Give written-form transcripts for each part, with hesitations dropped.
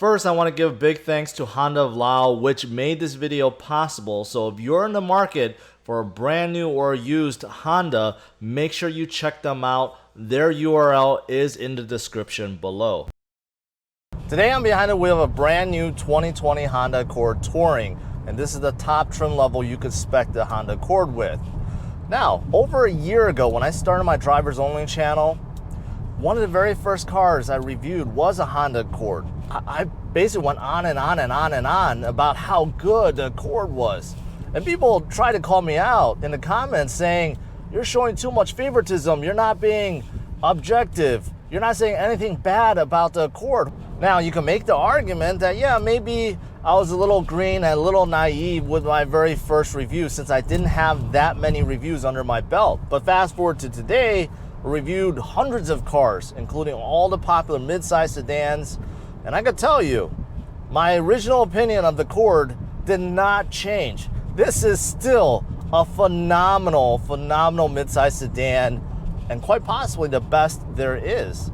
First, I want to give big thanks to Honda of Laos, which made this video possible. So if you're in the market for a brand new or used Honda, make sure you check them out. Their URL is in the description below. Today I'm behind the wheel of a brand new 2020 Honda Accord Touring, and this is the top trim level you could spec the Honda Accord with. Now, over a year ago when I started my Drivers Only channel, one of the very first cars I reviewed was a Honda Accord. I basically went on and on and on and on about how good the Accord was. And people tried to call me out in the comments saying, you're showing too much favoritism, you're not being objective, you're not saying anything bad about the Accord. Now, you can make the argument that, yeah, maybe I was a little green and a little naive with my very first review since I didn't have that many reviews under my belt. But fast forward to today, I reviewed hundreds of cars, including all the popular midsize sedans. And I can tell you, my original opinion of the Accord did not change. This is still a phenomenal midsize sedan, and quite possibly the best there is.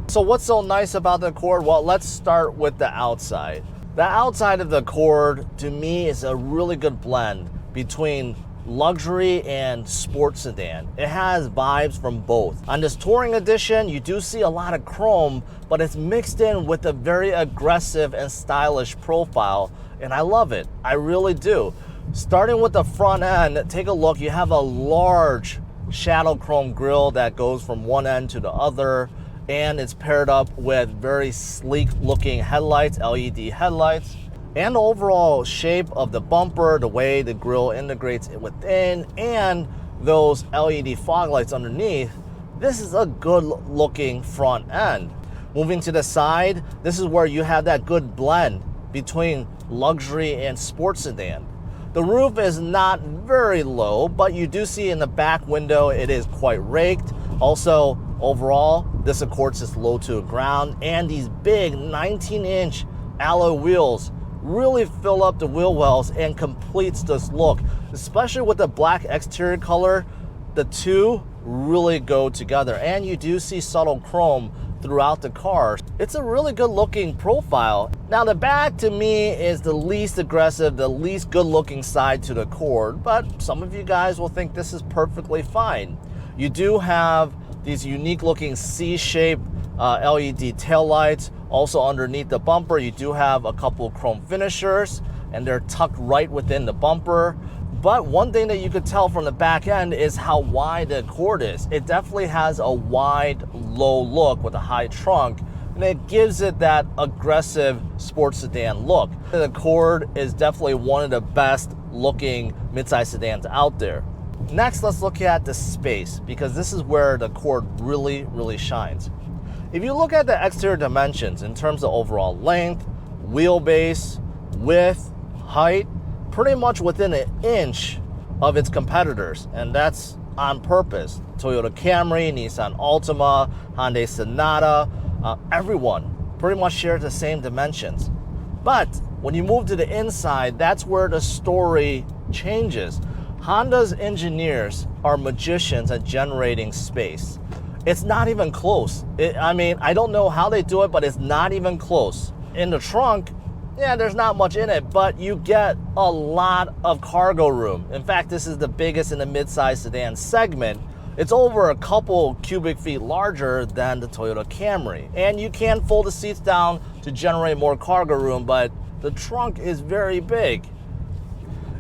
So what's so nice about the Accord? Well, let's start with the outside. The outside of the Accord, to me, is a really good blend between luxury and sports sedan. It has vibes from both. On this Touring Edition, you do see a lot of chrome, but it's mixed in with a very aggressive and stylish profile, and I love it. I really do. Starting with the front end, take a look. You have a large shadow chrome grille that goes from one end to the other, and it's paired up with very sleek looking headlights, LED headlights. And the overall shape of the bumper, the way the grille integrates within, and those LED fog lights underneath, this is a good looking front end. Moving to the side, this is where you have that good blend between luxury and sports sedan. The roof is not very low, but you do see in the back window it is quite raked. Also, overall, this Accord sits low to the ground, and these big 19-inch alloy wheels really fill up the wheel wells and completes this look. Especially with the black exterior color, the two really go together, and you do see subtle chrome throughout the car. It's a really good looking profile. Now the back to me is the least aggressive, the least good looking side to the Accord, but some of you guys will think this is perfectly fine. You do have these unique looking C-shaped LED taillights. Also underneath the bumper, you do have a couple of chrome finishers, and they're tucked right within the bumper. But one thing that you could tell from the back end is how wide the Accord is. It definitely has a wide, low look with a high trunk, and it gives it that aggressive sports sedan look. The Accord is definitely one of the best looking midsize sedans out there. Next, let's look at the space, because this is where the Accord really shines. If you look at the exterior dimensions in terms of overall length, wheelbase, width, height, pretty much within an inch of its competitors, and that's on purpose. Toyota Camry, Nissan Altima, Hyundai Sonata, everyone pretty much shares the same dimensions. But when you move to the inside, that's where the story changes. Honda's engineers are magicians at generating space. It's not even close. I don't know how they do it, but it's not even close. In the trunk, yeah, there's not much in it, but you get a lot of cargo room. In fact, this is the biggest in the midsize sedan segment. It's over a couple cubic feet larger than the Toyota Camry. And you can fold the seats down to generate more cargo room, but the trunk is very big.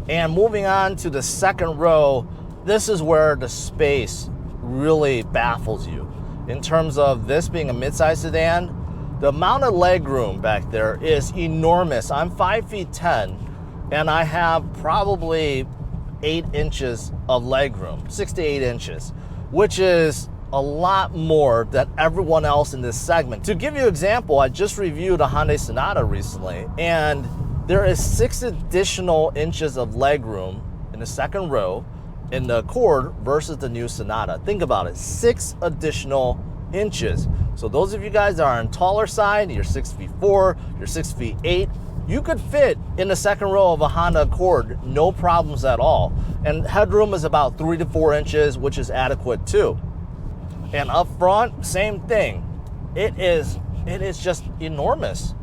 And moving on to the second row, this is where the space really baffles you. In terms of this being a midsize sedan, the amount of leg room back there is enormous. I'm 5'10", and I have probably 8 inches of leg room, 6 to 8 inches, which is a lot more than everyone else in this segment. To give you an example, I just reviewed a Hyundai Sonata recently, and there is 6 additional inches of leg room in the second row in the Accord versus the new Sonata. Think about it, 6 additional inches. So those of you guys that are on taller side, you're 6'4", you're 6'8", you could fit in the second row of a Honda Accord, no problems at all. And headroom is about 3 to 4 inches, which is adequate too. And up front, same thing. It is just enormous.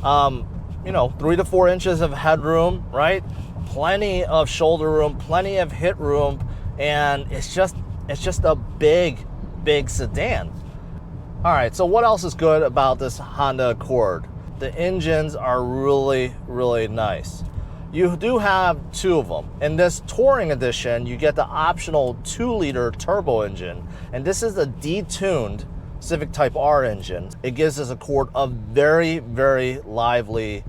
You know, 3 to 4 inches of headroom, right? Plenty of shoulder room, plenty of hit room, and it's just a big sedan. All right, so what else is good about this Honda Accord? The engines are really nice. You do have 2 of them. In this Touring Edition, you get the optional 2-liter turbo engine, and this is a detuned Civic Type R engine. It gives this Accord a very lively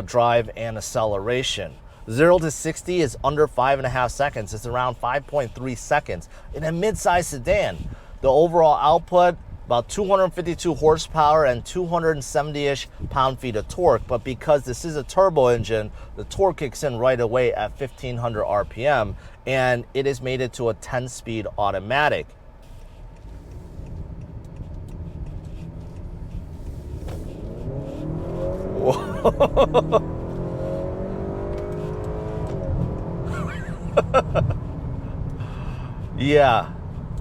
drive and acceleration. 0 to 60 is under 5.5 seconds. It's around 5.3 seconds in a midsize sedan. The overall output, about 252 horsepower and 270-ish pound-feet of torque. But because this is a turbo engine, the torque kicks in right away at 1,500 RPM, and it is mated to a 10-speed automatic. Yeah,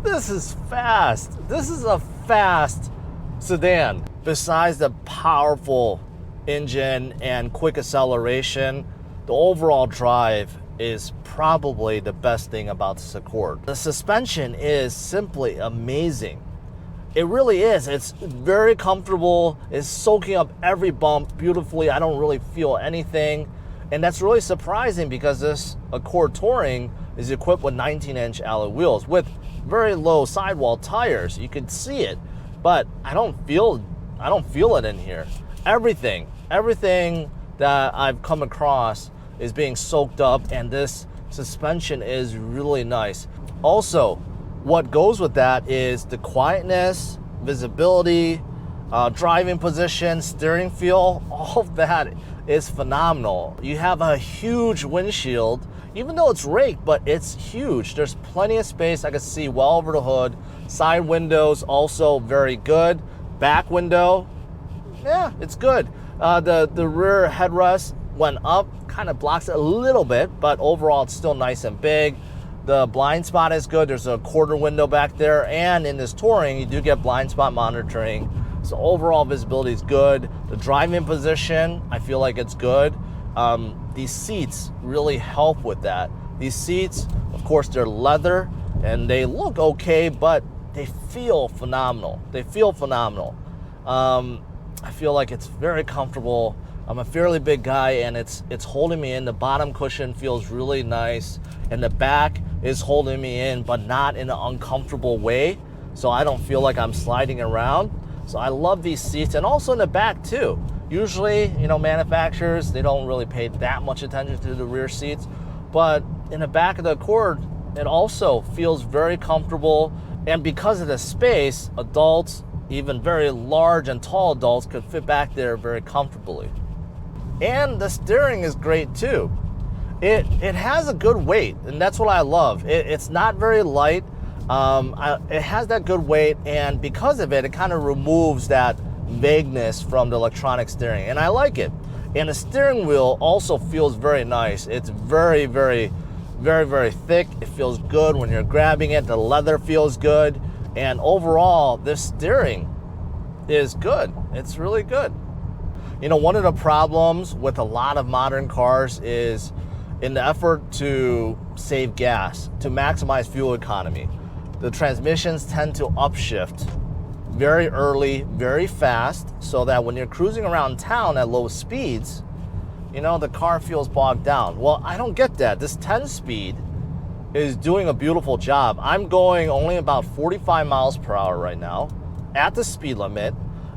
this is fast. This is a fast sedan. Besides the powerful engine and quick acceleration, the overall drive is probably the best thing about this Accord. The suspension is simply amazing. It really is. It's very comfortable. It's soaking up every bump beautifully. I don't really feel anything. And that's really surprising because this Accord Touring is equipped with 19-inch alloy wheels with very low sidewall tires. You can see it, but I don't feel it in here. Everything that I've come across is being soaked up, and this suspension is really nice. Also, what goes with that is the quietness, visibility, driving position, steering feel. All of that is phenomenal. You have a huge windshield, even though it's raked, but it's huge. There's plenty of space. I can see well over the hood. Side windows also very good. Back window, yeah, it's good. The rear headrest went up, kind of blocks it a little bit, but overall it's still nice and big. The blind spot is good. There's a quarter window back there, and in this Touring, you do get blind spot monitoring. So overall visibility is good. The driving position, I feel like it's good. These seats really help with that. These seats, of course, they're leather and they look okay, but they feel phenomenal. They feel phenomenal. I feel like it's very comfortable. I'm a fairly big guy, and it's holding me in. The bottom cushion feels really nice, and the back is holding me in, but not in an uncomfortable way. So I don't feel like I'm sliding around. So I love these seats, and also in the back too. Usually, you know, manufacturers, they don't really pay that much attention to the rear seats, but in the back of the Accord, it also feels very comfortable. And because of the space, adults, even very large and tall adults, could fit back there very comfortably. And the steering is great too. It has a good weight, and that's what I love. It's not very light. It has that good weight, and because of it, it kind of removes that vagueness from the electronic steering, and I like it. And the steering wheel also feels very nice. It's very thick. It feels good when you're grabbing it. The leather feels good, and overall, this steering is good. It's really good. You know, one of the problems with a lot of modern cars is in the effort to save gas, to maximize fuel economy, the transmissions tend to upshift very early, very fast, so that when you're cruising around town at low speeds, you know, the car feels bogged down. Well, I don't get that. This 10-speed is doing a beautiful job. I'm going only about 45 miles per hour right now at the speed limit,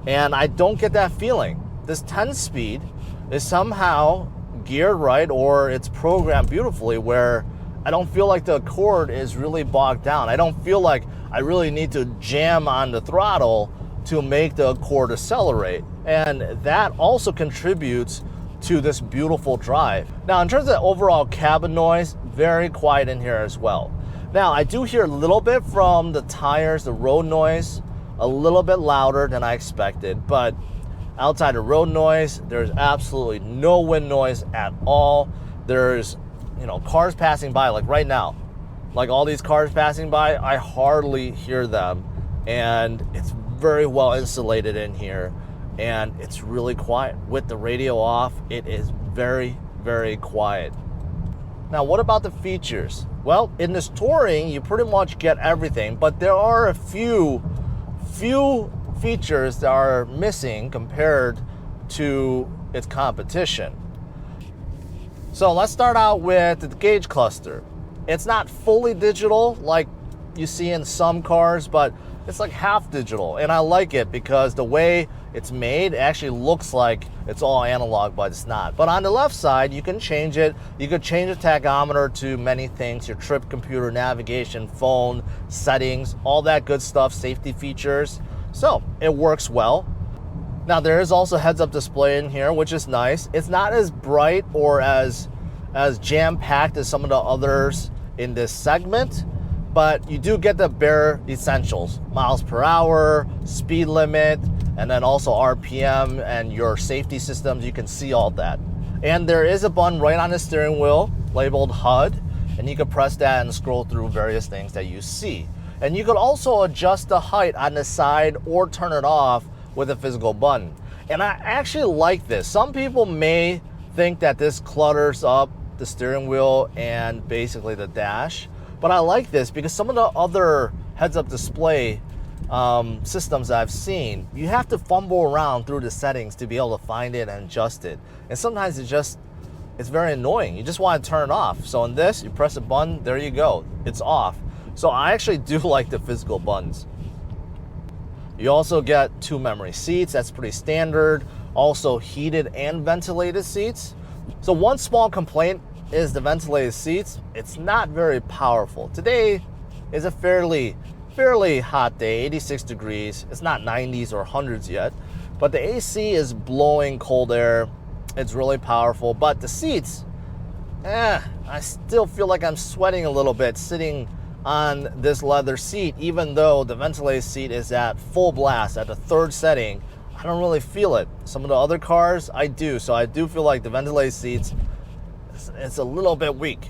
and I don't get that feeling. This 10-speed is somehow geared right, or it's programmed beautifully, where I don't feel like the Accord is really bogged down. I don't feel like I really need to jam on the throttle to make the Accord accelerate. And that also contributes to this beautiful drive. Now, in terms of overall cabin noise, very quiet in here as well. Now, I do hear a little bit from the tires, the road noise, a little bit louder than I expected, but outside of road noise, there's absolutely no wind noise at all. There's, you know, cars passing by, like right now, like all these cars passing by, I hardly hear them, and it's very well insulated in here. and it's really quiet. With the radio off, it is very, very quiet. Now, what about the features? Well, in this Touring, you pretty much get everything, but there are a few features that are missing compared to its competition. So let's start out with the gauge cluster. It's not fully digital like you see in some cars, but it's like half digital, and I like it because the way it's made actually looks like it's all analog, but it's not. But on the left side, you can change it. You could change the tachometer to many things, your trip computer, navigation, phone, settings, all that good stuff, safety features. So it works well. Now there is also heads-up display in here, which is nice. It's not as bright or as jam-packed as some of the others in this segment, but you do get the bare essentials: miles per hour, speed limit, and then also RPM and your safety systems. You can see all that. And there is a button right on the steering wheel labeled HUD, and you can press that and scroll through various things that you see. And you could also adjust the height on the side or turn it off with a physical button. And I actually like this. Some people may think that this clutters up the steering wheel and basically the dash, but I like this because some of the other heads-up display systems I've seen, you have to fumble around through the settings to be able to find it and adjust it. And sometimes it's very annoying. You just want to turn it off. So in this, you press a button, there you go, it's off. So I actually do like the physical buttons. You also get 2 memory seats, that's pretty standard. Also heated and ventilated seats. So one small complaint is the ventilated seats. It's not very powerful. Today is a fairly hot day, 86 degrees. It's not 90s or 100s yet, but the AC is blowing cold air. It's really powerful, but the seats, I still feel like I'm sweating a little bit sitting on this leather seat, even though the ventilated seat is at full blast at the 3rd setting. I don't really feel it. Some of the other cars, I do. So I do feel like the ventilated seats, it's a little bit weak.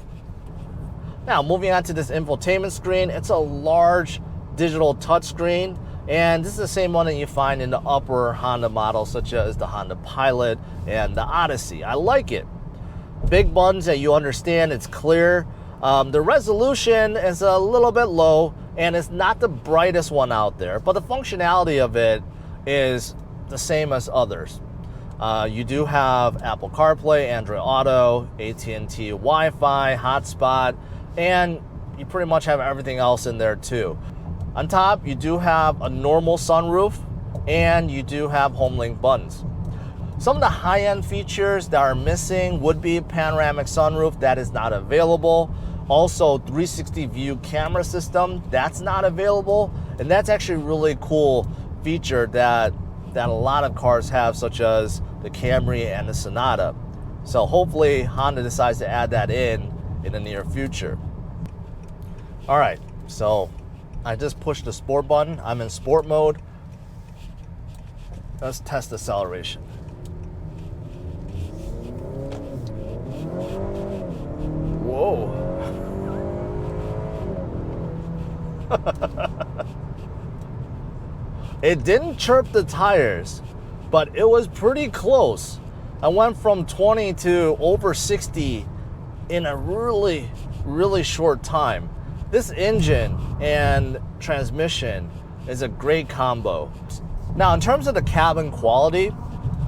Now, moving on to this infotainment screen, it's a large digital touchscreen, and this is the same one that you find in the upper Honda models, such as the Honda Pilot and the Odyssey. I like it. Big buttons that you understand, it's clear. The resolution is a little bit low, and it's not the brightest one out there, but the functionality of it is the same as others. You do have Apple CarPlay, Android Auto, AT&T Wi-Fi, hotspot, and you pretty much have everything else in there too. On top, you do have a normal sunroof, and you do have HomeLink buttons. Some of the high-end features that are missing would be panoramic sunroof, that is not available. Also, 360 view camera system, that's not available, and that's actually a really cool feature that a lot of cars have, such as the Camry and the Sonata. So hopefully Honda decides to add that in the near future. All right, so I just pushed the sport button. I'm in sport mode. Let's test acceleration. Whoa. It didn't chirp the tires, but it was pretty close. I went from 20 to over 60 in a really, really short time. This engine and transmission is a great combo. Now, in terms of the cabin quality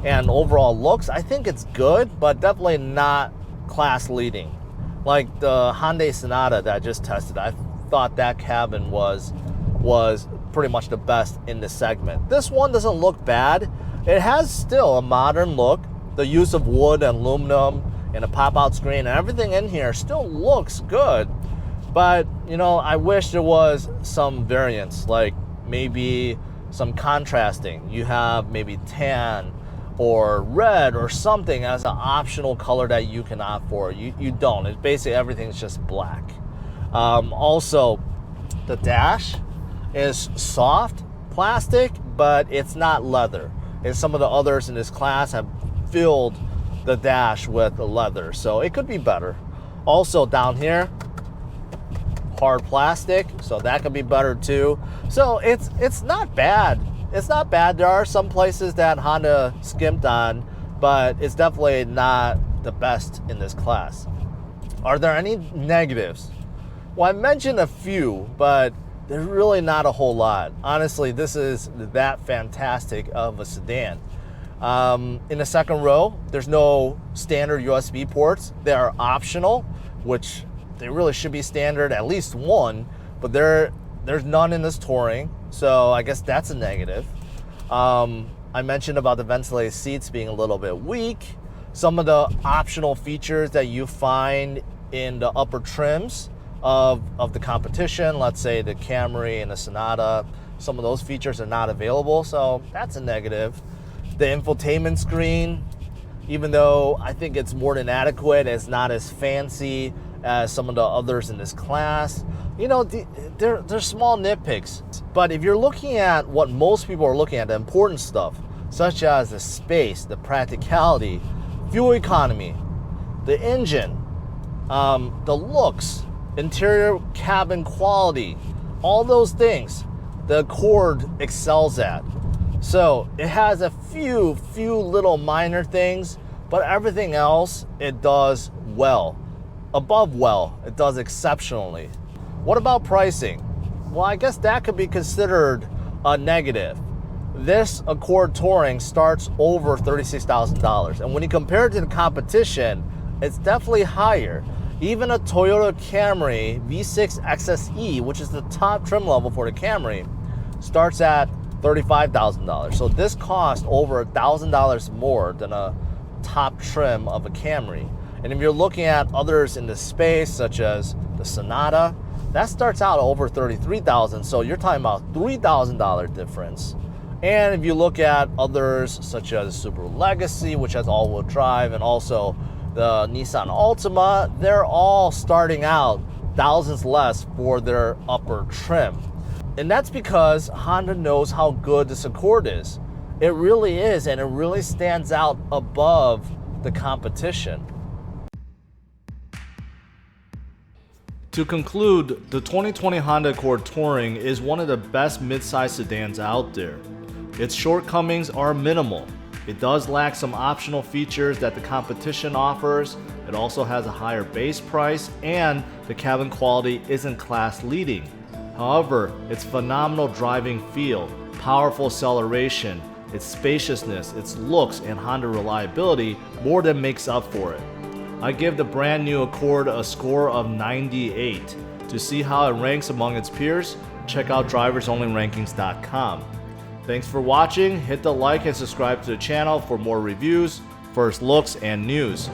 and overall looks, I think it's good, but definitely not class leading. Like the Hyundai Sonata that I just tested, I thought that cabin was pretty much the best in the segment. This one doesn't look bad. It has still a modern look. The use of wood and aluminum and a pop-out screen and everything in here still looks good. But, you know, I wish there was some variance, like maybe some contrasting. You have maybe tan or red or something as an optional color that you can opt for. You don't. It's basically everything's just black. Also, the dash is soft plastic, but it's not leather. And some of the others in this class have filled the dash with leather, so it could be better. Also down here, hard plastic, so that could be better too. So it's not bad It's not bad. There are some places that Honda skimped on, but it's definitely not the best in this class. Are there any negatives? Well, I mentioned a few, but there's really not a whole lot. Honestly, this is that fantastic of a sedan. In the second row, there's no standard USB ports. They are optional, which they really should be standard, at least one, but there's none in this Touring, so I guess that's a negative. I mentioned about the ventilated seats being a little bit weak. Some of the optional features that you find in the upper trims of the competition, let's say the Camry and the Sonata, some of those features are not available, so that's a negative. The infotainment screen, even though I think it's more than adequate, it's not as fancy as some of the others in this class. You know, they're small nitpicks. But if you're looking at what most people are looking at, the important stuff, such as the space, the practicality, fuel economy, the engine, the looks, interior cabin quality, all those things, the Accord excels at. So it has a few little minor things, but everything else it does well. Above well, it does exceptionally. What about pricing? Well, I guess that could be considered a negative. This Accord Touring starts over $36,000, and when you compare it to the competition, it's definitely higher. Even a Toyota Camry V6 XSE, which is the top trim level for the Camry, starts at $35,000. So this costs over $1,000 more than a top trim of a Camry. And if you're looking at others in the space, such as the Sonata, that starts out over $33,000. So you're talking about $3,000 difference. And if you look at others such as Subaru Legacy, which has all-wheel drive, and also the Nissan Altima, they're all starting out thousands less for their upper trim. And that's because Honda knows how good this Accord is. It really is, and it really stands out above the competition. To conclude, the 2020 Honda Accord Touring is one of the best midsize sedans out there. Its shortcomings are minimal. It does lack some optional features that the competition offers. It also has a higher base price, and the cabin quality isn't class leading. However, its phenomenal driving feel, powerful acceleration, its spaciousness, its looks, and Honda reliability more than makes up for it. I give the brand new Accord a score of 98. To see how it ranks among its peers, check out driversonlyrankings.com. Thanks for watching. Hit the like and subscribe to the channel for more reviews, first looks, and news.